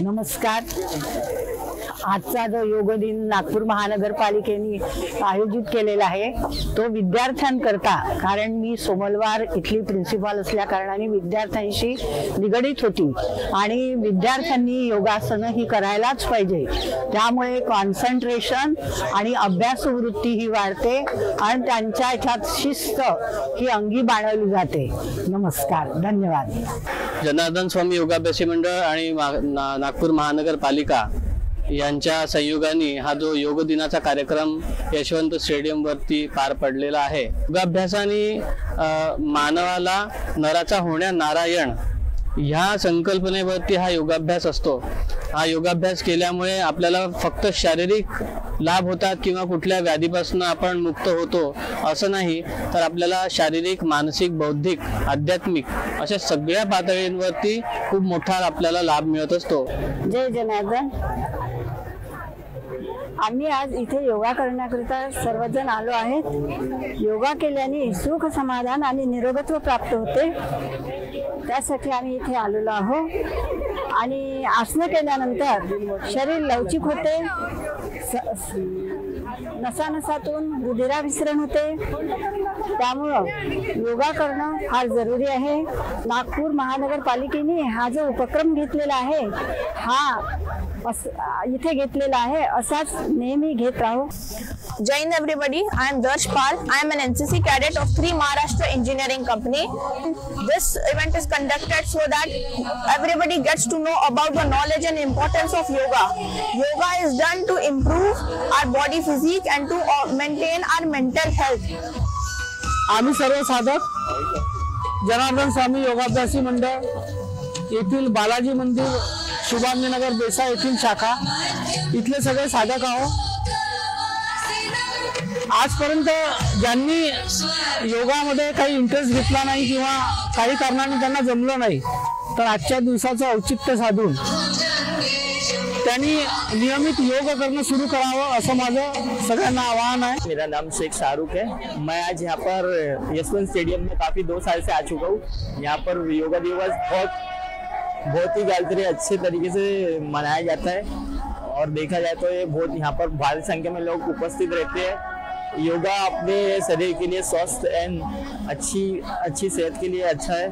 नमस्कार। आजचा जो योग दिन नागपूर महानगरपालिकेने आयोजित केलेला आहे तो विद्यार्थ्यांकरता, कारण मी सोमलवार इथली प्रिन्सिपल असल्या कारणाने विद्यार्थ्यांशी निगडीत होती आणि विद्यार्थ्यांनी योगासनं ही करायलाच पाहिजे। त्यामुळे कॉन्सन्ट्रेशन आणि अभ्यासवृत्ती ही वाढते आणि त्यांच्या ह्याच्यात शिस्त ही अंगी बाळगली जाते। नमस्कार, धन्यवाद। जनार्दन स्वामी योगाभ्यासी मंडळ आणि नागपूर महानगरपालिका यांच्या संयोगाने हा जो योग दिनाचा कार्यक्रम यशवंत स्टेडियम वरती पार पडलेला आहे। योगाभ्यासाने मानवाला नराचा होण्या नारायण ह्या संकल्पनेवरती हा योगाभ्यास असतो। हा योगाभ्यास केल्यामुळे आपल्याला फक्त शारीरिक लाभ होतात किंवा कुठल्या व्याधीपासून आपण मुक्त होतो असं नाही, तर आपल्याला शारीरिक, मानसिक, बौद्धिक, आध्यात्मिक अशा सगळ्या पातळींवरती खूप मोठा आपल्याला लाभ मिळत असतो। जय जनार्दन। आम्ही आज इथे योगा करण्याकरिता सर्वजण आलो आहेत। योगा केल्याने सुख, समाधान आणि निरोगत्व प्राप्त होते, त्यासाठी आम्ही इथे आलेलो आहोत। आणि आसनं केल्यानंतर शरीर लवचिक होते, नसानसातून रुधिराभिसरण होते, त्यामुळं योगा करणं फार जरुरी आहे। नागपूर महानगरपालिकेने हा जो उपक्रम घेतलेला आहे हा इथे घेतलेला आहे, असाच नेहमी घेत राहू। Jai Hind everybody, I am Darshpal. I am an NCC cadet of 3 Maharashtra Engineering Company. This event is conducted so that everybody gets to know about the knowledge and importance of yoga. Yoga is done to improve our body physique and to maintain our mental health. आम्ही सर्व साधक जनार्दन स्वामी योगाभ्यासी मंडळ येथील बालाजी मंदिर, शुभांगीनगर, देसाई येथील शाखा इथले सगळे साधक आहोत। आजपर्यंत ज्यांनी योगामध्ये काही इंटरेस्ट घेतला नाही किंवा काही कारणाने त्यांना जमलं नाही, तर आजच्या दिवसाचं औचित्य साधून त्यांनी नियमित योग करणं सुरू करावं असं माझं सगळ्यांना आवाहन है। मेरा नाम शेख शाहरुख है। मैं आज यहाँ पर यशवंत स्टेडियम में काफ़ी 2 साल से आ चुका हूँ। यहाँ पर योगा दिवस बहुत ही गलतरी अच्छे तरीके से मनाया जाता है और देखा जाए तो ये बहुत यहाँ पर भारी संख्या में लोग उपस्थित रहते हैं। योगा अपने शरीर के लिए स्वस्थ एंड अच्छी सेहत के लिए अच्छा है।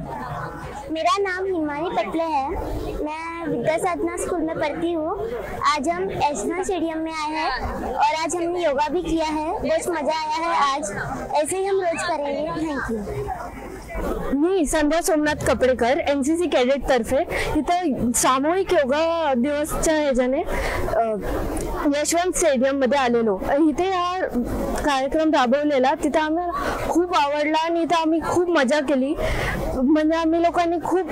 मेरा नाम हिमानी पटले है। मैं विद्या साधना स्कूल में पढ़ती हूँ। आज हम यशवंत स्टेडियम में आए हैं और आज हमने योगा भी किया है। बहुत मज़ा आया है आज। ऐसे ही हम रोज करेंगे। Thank you. मी संध्या सोमनाथ कपडेकर, एनसीसी कॅडेट तर्फे इथे सामूहिक योगा दिवसच्या ह्याच्याने यशवंत स्टेडियम मध्ये आलेलो। इथे हा कार्यक्रम राबवलेला, तिथे आम्हाला खूप आवडला आणि इथे आम्ही खूप मजा केली। म्हणजे आम्ही लोकांनी खूप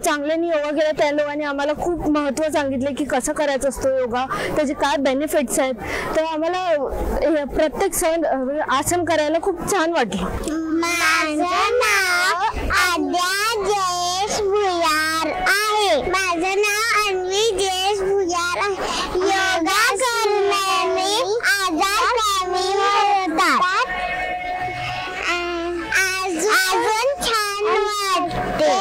चांगल्याने योगा केला। त्या लोकांनी आम्हाला खूप महत्त्व सांगितले की कसं करायचं असतो योगा, त्याचे काय बेनिफिट्स आहेत। तर आम्हाला प्रत्येक सण आसन करायला खूप छान वाटलं। माझं नाव आद्या जयेश भुयार आहे। माझं नाव अन्वी जयेश भुयार आहे। योगा करण्याने आजार कमी होतात, अजून छान वाटते।